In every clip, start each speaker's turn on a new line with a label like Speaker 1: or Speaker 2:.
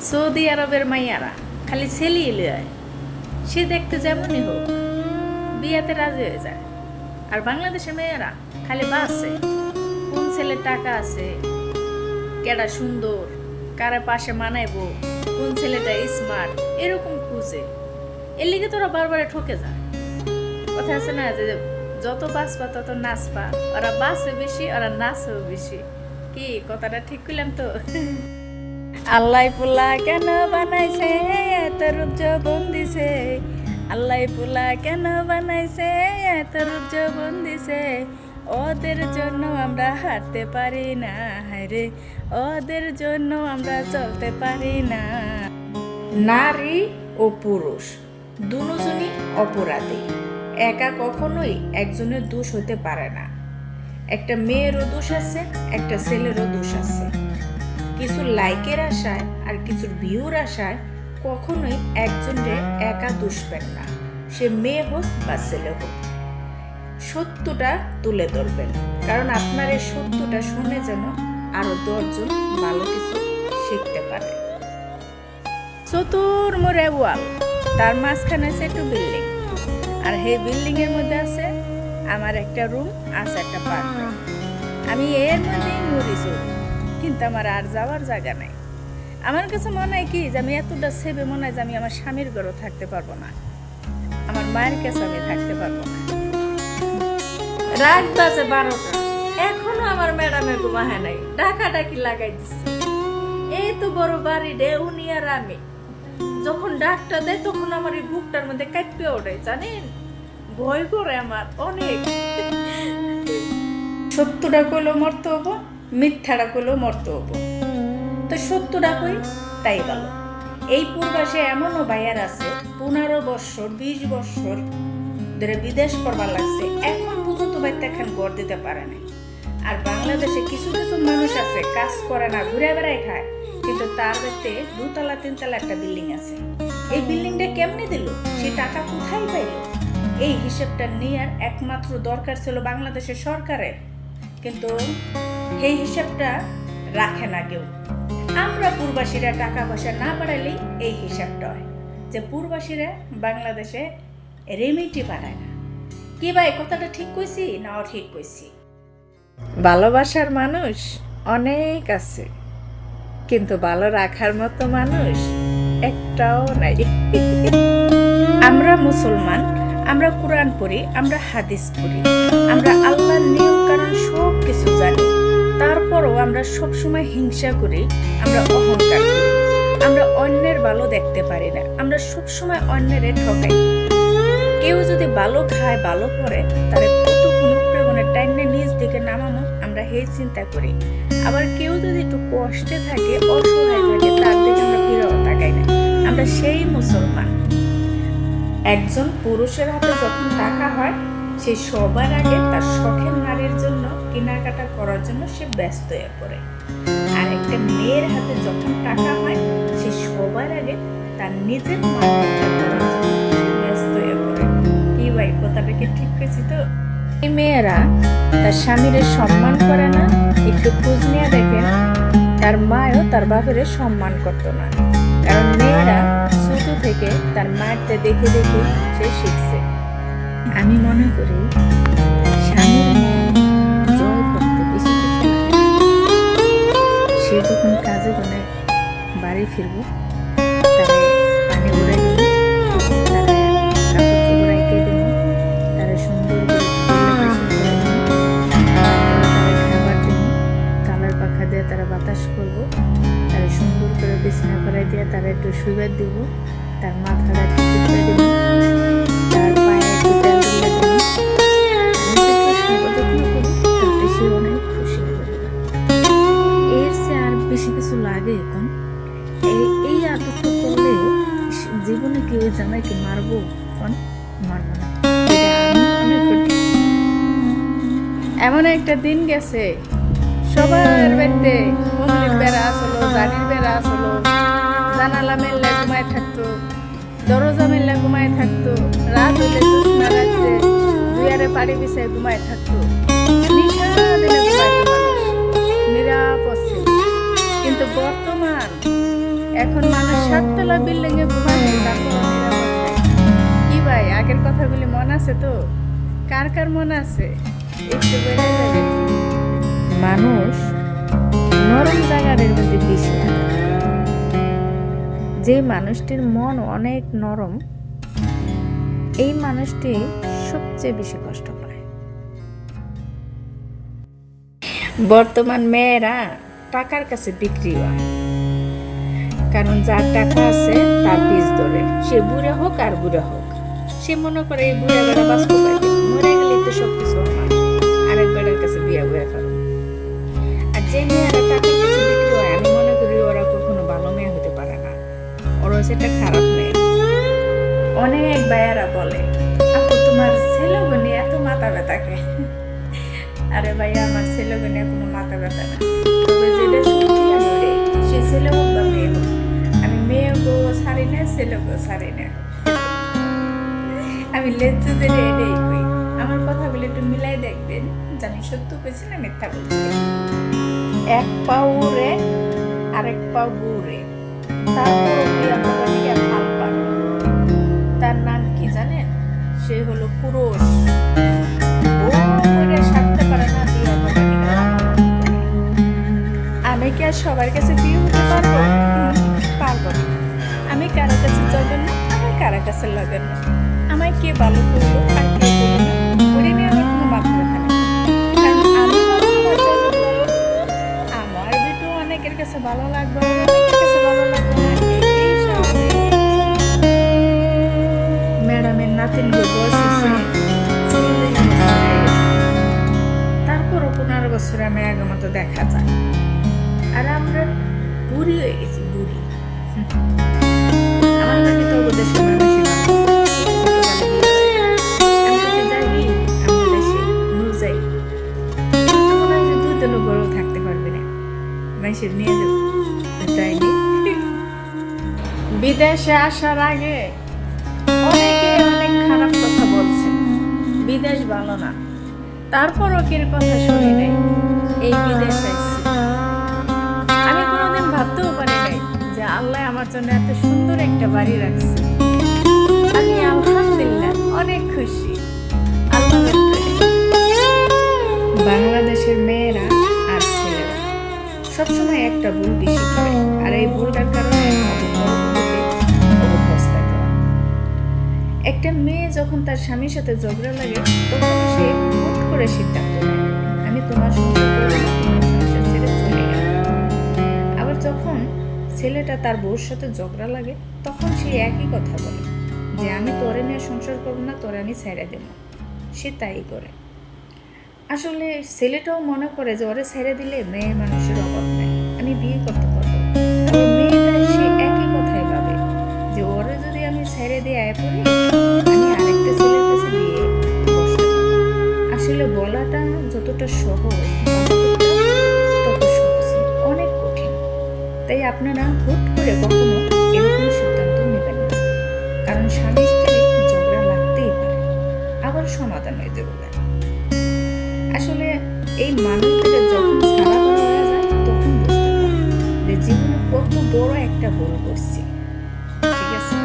Speaker 1: Saudi আরবের মাইয়ারা খালি ছেলেই লয়, সে দেখতে যেমনই হোক বিয়াতে রাজি হয়ে যায়। আর বাংলাদেশের মেয়েরা খালি বাসে কোন ছেলের টাকা আছে, কেডা সুন্দর, কারে পাশে মানাইবো, কোন ছেলেটা স্মার্ট, এরকম খুঁজে। এর লিগে তোরা বারবার ঠকে যায়। কথা আছে না যে যত বাঁচবা তত নাচবা, ওরা বাসে বেশি, ওরা নাচেও বেশি। কি কথাটা ঠিক করলাম তো? আল্লাহ পোলা কেন বানাইছে এত রূপ যৌবন দিছে, আল্লাহ পোলা কেন বানাইছে এত রূপ যৌবন দিছে। ওদের জন্য আমরা হাঁটতে পারি না, হায়রে ওদের জন্য আমরা চলতে পারি না। নারী ও পুরুষ দুজনই অপরাধী, একা কখনোই একজনের দোষ হতে পারে না। একটা মেয়েরও দোষ আছে, একটা ছেলেরও দোষ আছে। কিছু লাইকের আশায় আর কিছুর ভিউর আশায় কখনোই একজনের একা দুষবেন না, সে মেয়ে হোক বা ছেলে হোক। সত্যটা তুলে ধরবেন, কারণ আপনার এই সত্যটা শুনে যেন আরো 10 জন ভালো কিছু শিখতে পারে। চতুর্মুড়ে ওয়াল, তার মাঝখানে আছে একটু বিল্ডিং, আর সেই বিল্ডিং এর মধ্যে আছে আমার একটা রুম, আছে একটা বাথরুম। আমি এর মধ্যেই মরিছি, কিন্তু আমার আর যাওয়ার জায়গা নাই। আমার কাছে মনে হয় কি যে আমি এতটা সেবে মনে হয় যে আমি আমার স্বামীর ঘরেও থাকতে পারবো না, আমার মায়ের কাছে আমি থাকতে পারবো না। রাত বাজে 12টা, এখনো আমার ম্যাডামের ঘুম হয় নাই, ডাকাডাকি লাগাই দিচ্ছে। এই তো বড় বাড়ি রে, উনি আর আমি যখন ডাকটা দেয় তখন আমার এই বুকটার মধ্যে কাঁপে ওঠে, জানেন? ভয় করে আমার অনেক। সত্যটা কইলেও মরতে হবো, মিথ্যাটা কইলেও মরতে হবো। তো সত্যটা কই তাই বলো। এই পূর্বাসে এমনও ভাইয়ার আছে 15 বছর 20 বছর ধরে বিদেশ করবার লাগছে, এখন পর্যন্ত বাইতে এখন গড় দিতে পারে নাই। আর বাংলাদেশে কিছু কিছু মানুষ আছে কাজ করে না, ঘুরে বেড়ায় খায়, কিন্তু তার বাড়িতে 2 তলা 3 তলা একটা বিল্ডিং আছে। এই বিল্ডিংটা কেমনে দিল, সে টাকা কোথায় পাইল? এই হিসাবটা নেওয়ার একমাত্র দরকার ছিল বাংলাদেশের সরকারের, কিন্তু এই হিসাবটা রাখে না কেউ। আমরা পূর্বাসীরা টাকা পয়সা না বাড়াইলেই এই হিসাবটা হয় যে পূর্বাসীরা বাংলাদেশে রেমিটি পাঠায় না। কি ভাই, কথাটা ঠিক কইছি না ঠিক কইছি? ভালোবাসার মানুষ অনেক আছে, কিন্তু ভালো রাখার মতো মানুষ একটাও নাই। আমরা মুসলমান, আমরা কোরআন পড়ি, আমরা হাদিস পড়ি, আমরা আল্লাহর নিয়ম কানুন সব কিছু জানি, তারপরও আমরা সবসময় হিংসা করি, আমরা অহংকার করি, আমরা অন্যের ভালো দেখতে পারি না, আমরা সবসময় অন্যের ঠকাই। কেউ যদি ভালো খায় ভালো করে, তাহলে কতক্ষণ উপরে মনে টাইমে নিজ দিকে নামানো আমরা হে চিন্তা করি। আবার কেউ যদি একটু কষ্টে থাকে, অসহায় থাকে, তার দিকে আমরা ফিরেও তাকাই না। আমরা সেই মুসলমান। একজন পুরুষের হাতে যখন টাকা হয়, সে সবার আগে তার শখের নারীর জন্য কেনাকাটা করার জন্য সে ব্যস্ত হয়ে পড়ে। আর একটা মেয়ের হাতে যখন টাকা হয়, সে সবার আগে তার নিজের মানটা করার জন্য ব্যস্ত হয়ে পড়ে। কি ভাই, কথাটা কি ঠিক করেছি তো? এই মেয়েরা তার স্বামীর সম্মান করে না, একটু খোঁজ নিয়ে দেখেন তার মায়ও তার বাপের সম্মান করতো না, কারণ মেয়েরা ছোট থেকে তার মায়েরটা দেখে দেখে সে শিখছে। আমি মনে করি স্বামীর জয় করতে বেশি কিছু লাগে না। সে যখন কাজে গনে বাড়ি ফিরবো, তারা পানি উড়াই দেব, তারা কাপড় চোপড় আইকে দেব, তারা সুন্দর করে খাবার দেব, কালার পাখা দিয়ে তারা বাতাস করবো, তারা সুন্দর করে বিছানা করাই দিয়ে তারা একটু শুইবার দিব, তার মাথাটা একটু চুপড়ে দেব, তার পায়ে একটু তেল দিলে দেব। সে অনেক খুশি হয়ে যাবে। এর চেয়ে আর বেশি কিছু লাগে এখন? এই আদর্শ করলে জীবনে কি ওই জামাইকে মারবো? মারবো না। এমন একটা দিন গেছে, সবার বাড়িতে মন্দির বেড়া আসলো, জানির বেড়া আসলো, জানালা মেললে ঘুমায় থাকতো, দরজা মেললে ঘুমায় থাকতো, রাত হইলে জ্যোৎস্না রাত্রে দুয়ারে পাড়ি বিছায় ঘুমায় থাকতো, নিশা দিনে ঘুমাইতো মানুষ, নিরাপদ ছিল। কিন্তু বর্তমান এখন মানুষ 7 তলা বিল্ডিং এ ঘুমায়, তারপর নিরাপদ নাই। কি ভাই, আগের কথাগুলি মনে আছে তো? কার কার মনে আছে? একটু বেড়ে যাবে। মানুষ নরম জায়গার মধ্যে বেশি আঘাত করে। যে মানুষটির মন অনেক নরম, এই মানুষটি সবচেয়ে বেশি কষ্ট পায়। বর্তমান মেয়েরা টাকার কাছে বিক্রি হয়, কারণ যার টাকা আছে তার পিছ ধরে, সে বুড়া হোক আর বুড়া হোক, সে মনে করে এই বুড়া বেড়া বাঁচতে পারবে, মরে গেলে তো সবকিছু আমার, আরেক বেড়ার কাছে বিয়ে হয়ে ফেলো। আর যে মেয়েরা টাকার কাছে বিক্রি হয়, আমি মনে করি ওরা কখনো ভালো মেয়ে হতে পারে না, ওরা হচ্ছে একটা খারাপ মেয়ে। অনেক ভাইয়ারা বলে, আপু তোমার ছেলেগুনি এত মাথা ব্যথা কে? আরে ভাইয়া, আমার ছেলেগুনি কোনো মাথা ব্যথা না, তবে যেটা সত্যি আমি ওটাই, সে ছেলে হোক বা মেয়ে হোক, আমি মেয়েকেও ছাড়ি না, ছেলেকেও ছাড়ি না। আমি লেজ্জা যেটা এটাই কই। আমার কথাগুলো একটু মিলাই দেখবেন যে আমি সত্য বলছি না মিথ্যা বলছি। এক পাও উড়ে আরেক পাও ঘুরে, তারপর ফাল পাবে। তার নাম কি জানেন? সে হলো পুরুষ। সারতে পারে না, আমি কি আর সবার কাছে বিয়ে হতে পারবো? পারবো না। আমি কারো কাছে যাবেন না, আমার কারো কাছে লাগেন না। আমায় কে ভালো করবো আর কে করবো না, ওটা নিয়ে আমার কোনো মাথা ব্যথা নেই। কারণ আমি ভালো, আমার জগৎ ভালো, আমার ভিডিও অনেকের কাছে ভালো লাগবে, অনেকের কাছে ভালো লাগবে না। এই স্বাভাবিক। ম্যাডামের নাতিন বয়স হয়েছে 40 বছর, তারপরও 15 বছরে আমি আগের মতো দেখা যায়। আর আমরা বুড়ি হয়ে গেছি, বুড়ি। আমার নাকি তো দেশের মানুষই যাবি আমাদের দেশে যাই, মনে হয় যে 2 তলা গরু থাকতে পারবে না, মানুষের নিয়ে যাবো। তাইনি বিদেশে আসার আগে অনেকে অনেক খারাপ কথা বলছে, বিদেশ ভালো না, তারপরও কের কথা শুনি নাই, এই বিদেশ আইছি। আমি কোনোদিন ভাবতেও পারি নাই যে আল্লাহ আমার জন্য এত সুন্দর একটা বাড়ি রাখছে। আমি আলহামদুলিল্লাহ অনেক খুশি। বাংলাদেশের মেয়েরা আর ছেলেরা সবসময় একটা ভুল বেশি করে, আর এই ভুলটার কারণে একটা মেয়ে যখন তার স্বামীর সাথে ঝগড়া লাগে, তখন সে হুট করে সিদ্ধান্ত নেয়, আমি তোমার সংসার করবো না, তোমার সংসার ছেড়ে চলে গেল। আবার যখন ছেলেটা তার বউর সাথে ঝগড়া লাগে, তখন সে একই কথা বলে যে আমি তোরে নিয়ে সংসার করবো না, তোরে আমি ছেড়ে দেবো। সে তাই করে। আসলে ছেলেটাও মনে করে যে ওরে ছেড়ে দিলে মেয়ে মানুষের অভাব নেই, আমি বিয়ে করতে পারবো। মেয়েটা সে একই কথাই ভাবে যে ওরে যদি আমি ছেড়ে দিয়ে আয় পড়ি, আমি আরেকটা ছেলের কাছে বিয়ে বসতে পারবো। আসলে বলাটা যতটা সহজ, তত সহজ অনেক কঠিন। তাই আপনারা হুট করে কখনো এরকম সিদ্ধান্ত নেবেন না, কারণ স্বামী স্ত্রী ঝগড়া লাগতেই পারে, আবার সমাধান হয়ে যাবে। আসলে এই মানুষদের যখন ছাড়া হয়ে যায়, তখন বুঝতে পারে যে জীবনে কত বড় একটা ভুল করছি। ঠিক আছে,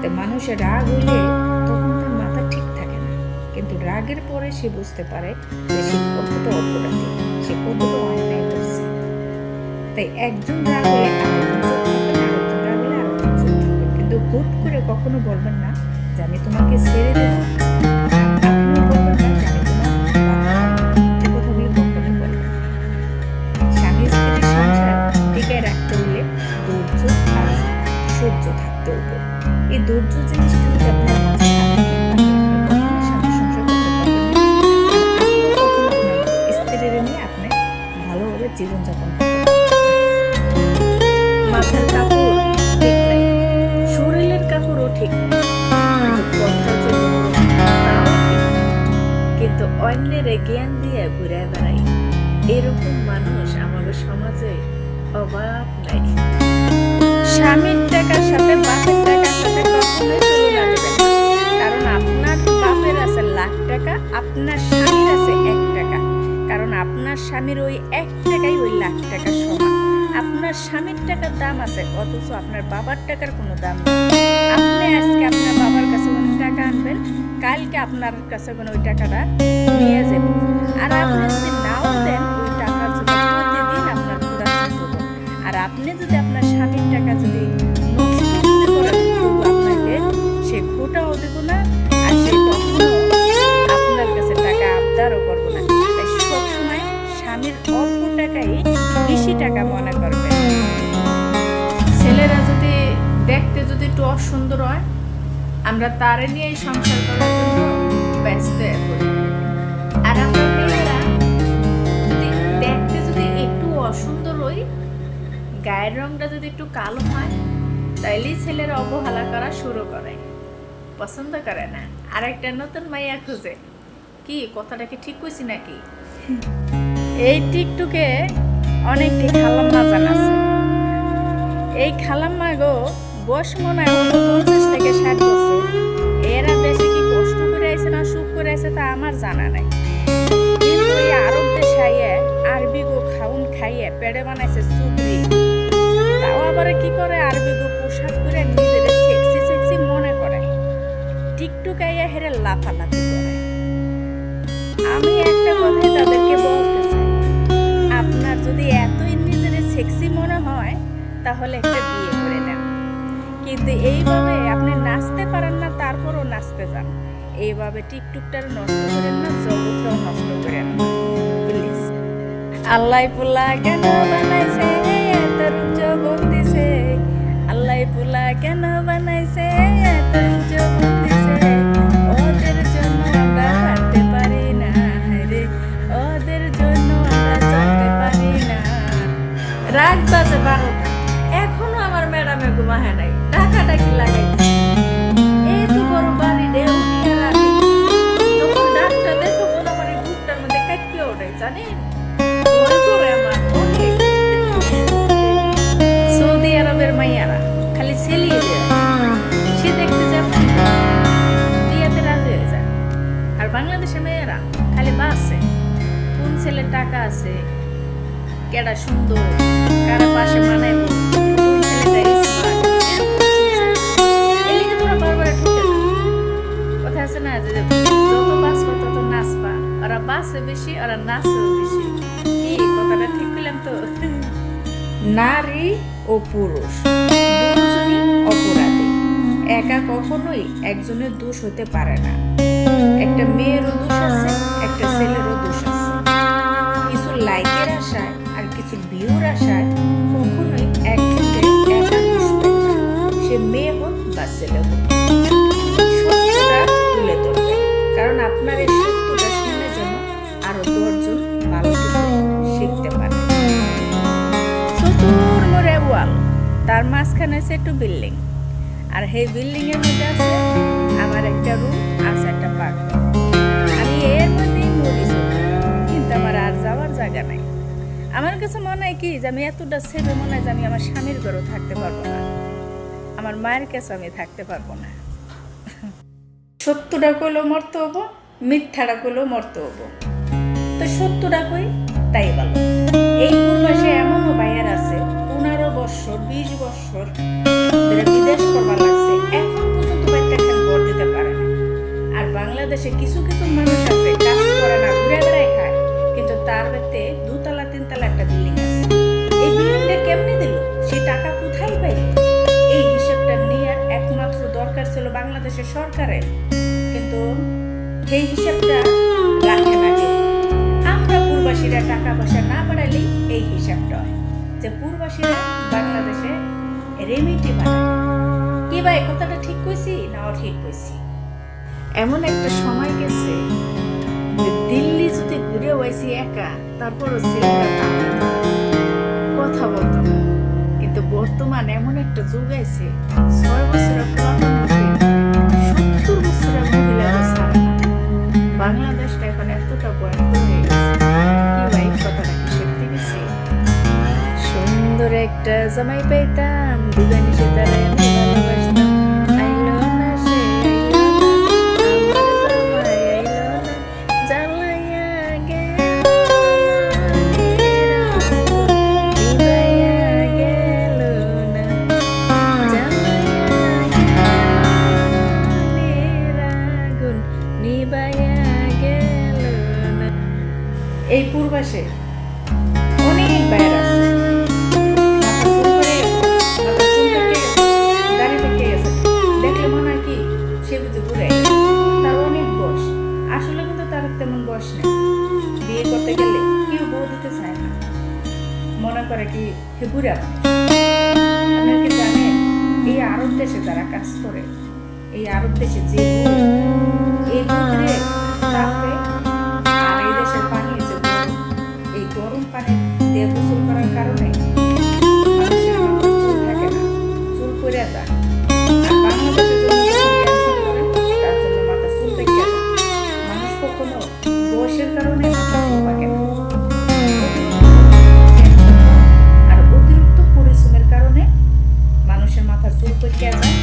Speaker 1: তো মানুষের রাগ হলে তখন তার মাথা ঠিক থাকে না, কিন্তু রাগের পরে সে বুঝতে পারে যে সে কতটা অপরাধী, সে কতটা অন্যায় করছে। তাই একজন রাগ হলে আরেকজন চুপ থাকবেন, আরেকজন রাগ হলে আরেকজন চুপ থাকবেন, কিন্তু হুট করে কখনো বলবেন না যে আমি তোমাকে ছেড়ে দেবো। ধৈর্য থাকতে হবে। এই ধৈর্য জিনিসটা যদি আপনার মাঝে থাকে, আপনি স্বামী সংসার করতে পারবেন না, কখনো আপনার স্ত্রীর নিয়ে আপনি ভালোভাবে জীবনযাপন করতে পারবেন। মাথার কাপড় ঠিক নাই, শরীরের কাপড়ও ঠিক নাই, কিন্তু অন্যের জ্ঞান দিয়ে ঘুরে বেড়াই, এরকম মানুষ আমাদের সমাজে অভাব নাই। স্বামীর টাকার সাথে বাপের টাকার সাথে কখনোই তুলনা দেবেন না, কারণ আপনার বাপের আছে লাখ টাকা, আপনার স্বামীর আছে 1 টাকা, কারণ আপনার স্বামীর ওই 1 টাকাই ওই লাখ টাকা সমান। আপনার স্বামীর টাকার দাম আছে, অথচ আপনার বাবার টাকার কোনো দাম নেই। আপনি আজকে আপনার বাবার কাছে কোনো টাকা আনবেন, কালকে আপনার কাছে কোনো ওই টাকাটা নিয়ে যাবেন। আর আপনি যদি নাও দেন, ওই টাকা যদি প্রতিদিন আপনার পুরা থাকবে। আর আপনি যদি আপনার স্বামীর টাকা যদি নষ্ট যদি করেন, তবু আপনাকে সে খোটাও দেব না, আর সে কখনো আপনার কাছে টাকা আবদারও করবো না। তাই সবসময় স্বামীর অল্প টাকাই বেশি টাকা মনে করবেন। ছেলেরা যদি দেখতে যদি একটু অসুন্দর হয়, আমরা তারে নিয়েই সংসার করার জন্য ব্যস্ত করি। আর আমরা মেয়েরা যদি দেখতে যদি একটু অসুন্দর হই, গায়ের রংটা যদি একটু কালো হয়, তাইলেই ছেলেরা অবহেলা করা শুরু করে, পছন্দ করে না, আর একটা নতুন মাইয়া খুঁজে। কি কথাটা কি ঠিক কইছি নাকি? এই টিকটকে অনেকটি খালাম্মা জানা আছে। এই খালাম্মা গো বয়স মনে হয় 50 থেকে 60 বছর। এরা দেশে কি কষ্ট করে আইছে না সুখ করে আইছে তা আমার জানা নাই, কিন্তু এই আরব দেশে আইয়ে আরবি গো খাউন খাইয়ে পেড়ে বানাইছে সুবরি। তাও আবার কি করে, আরবি গো পোশাক করে নিজের সেক্সি সেক্সি মনে করে, টিকটক আইয়া হেরে লাফালাফি করে। আমি একটা কথাই তাদেরকে বলতে চাই, আপনার যদি এতই নিজের সেক্সি মনে হয়, তাহলে একটা বিয়ে করে নেন। কিন্তু এইভাবে আপনি নাচতে পারেন না, তারপরও নাচতে যান। এইভাবে টিকটকটার নষ্ট করেন না, জগৎটাও নষ্ট করেন না প্লিজ। আল্লাহ পোলা কেন বানাইছে, এত রূপ যৌবন দিছে। আল্লাহ পোলা কেন বানাইছে, এত রূপ যৌবন দিছে। ওদের জন্য আমরা হাঁটতে পারি না রে, ওদের জন্য আমরা চলতে পারি না। রাত বাজে 12টা, এখনো আমার ম্যাডামে ঘুমায় নাই, ডাকাডাকি লাগাইছে। এই তো বড় বাড়ি ঢেউ নিয়ে রাখি, যখন ডাকটা দেয় তখন আমার এই বুকটার মধ্যে কাটকে ওঠে, জানেন? ভয় করে আমার অনেক। সৌদি আরবের মাইয়ারা খালি ছেলিয়ে দেয়, সে দেখতে যাবে বিয়েতে রাজি হয়ে যায়। আর বাংলাদেশের মেয়েরা খালি বাসে কোন ছেলের টাকা আছে, কেডা সুন্দর, কারা পাশে মানাইব, কোন ছেলেটা স্মার্ট, এলিগে তোরা বারবার ঠকে যায়। কথা আছে না যে যত বাঁচবা তত নাচবা, ওরা বাসে বেশি, ওরা নাচেও বেশি। কি কথাটা ঠিক করলাম তো? নারী ও পুরুষ দুজনই অপরাধী, একা কখনোই একজনের দোষ হতে পারে না। একটা মেয়েরও দোষ আছে, একটা ছেলেরও দোষ আছে। কিছু লাইকের আশায় আর কিছু ভিউর আশায় কখনোই একজনের একা দোষ পায় না, সে মেয়ে হোক বা ছেলে হোক। সত্যটা তুলে ধরবে, কারণ আপনার এই সত্যটা শুনে যেন আরো 10 জন ভালো কিছু শিখতে পারে। চতুর মোড়ে ওয়াল, তার মাঝখানে আছে একটু বিল্ডিং, আর সেই বিল্ডিং এর মধ্যে আছে আমার একটা রুম, আছে একটা পার্ক। আমি এর মধ্যেই মরি, কিন্তু আমার আর যাওয়ার জায়গা নাই। আমার কাছে মনে হয় কি যে আমি এতটা ছেলে মনে হয় যে আমি আমার স্বামীর ঘরেও থাকতে পারবো না, আমার মায়ের কাছে আমি থাকতে পারবো না। সত্যটা কইলেও মরতে হবো, মিথ্যাটা কইলেও মরতে হবো। তো সত্যটা কই তাই ভালো। এই পূর্বাসে এমনও বাইয়ার আছে 15 বছর 20 বছর ধরে বিদেশ করবার লাগছে, এখন পর্যন্ত বাচ্চা খান ঘর দিতে পারে না। আর বাংলাদেশে কিছু কিছু মানুষ আছে কাজ করে না, ঘুরে বেড়ায় খায়, কিন্তু তার বাড়িতে 2 তলা 3 তলা একটা বিল্ডিং আছে। এই বিল্ডিংটা কেমনে দিল, সে টাকা কোথায় পাইল? এই হিসাবটা নিয়ে একমাত্র দরকার ছিল বাংলাদেশের সরকারের, কিন্তু সেই হিসাবটা রাখে না কেউ। আমরা পূর্বাসীরা টাকা পয়সা না বাড়ালেই এই হিসাবটা হয় যে পূর্বাসীরা বাংলাদেশে রেমিটি বাড়ায়। কি ভাই কথাটা ঠিক কইছি না ঠিক কইছি? এমন একটা সময় গেছে যে দিল্লি যদি ঘুরে হয়েছি একা, তারপরও ছেলেরা কথা বলতো না। কিন্তু বর্তমান এমন একটা যুগ আছে, 6 বছরের পুরানো 70 বছরের মহিলারা ছাড়ে না। বাংলাদেশটা এখন এতটা ভয়ঙ্কর হয়ে গেছে। কি ভাই কথাটা কি সত্যি গেছে? সুন্দর একটা জামাই পাইতাম, দিদানি সে তারাই আমি ভালোবাসতাম। আইলো না সে, আইলো না আমার জামাই, আইলো না জ্বালাইয়া গেল বিদায়া এই পূর্বাসে অনেক বাইর আছে, মাথা চুল করে গেছে, মাথা চুল পেকে গেছে, দাড়ি পেকে গেছে, দেখলে মনে হয় কি সে বুঝে ঘুরে গেছে। তার অনেক বয়স, আসলে কিন্তু তার তেমন বয়স নেই। বিয়ে করতে গেলে কেউ বউ দিতে চায় না, মনে করে কি হে বুড়া মানুষ। আপনার কি জানেন এই আরব দেশে যারা কাজ করে, এই আরব দেশে যে এই রোদ্রে তাপে আর এই দেশের পানি যে গরম, এই গরম পানি দিয়ে গোসল করার কারণে মানুষের মাথায় চুল থাকে না, চুল পড়ে যায়। আর বাংলাদেশের জন্য টেনশন করে, তার জন্য মাথা চুল পেকে যায়। মানুষ কখনো বয়সের কারণে মাথা চুল পাকে না, আর অতিরিক্ত পরিশ্রমের কারণে মানুষের মাথা চুল পেকে যায়।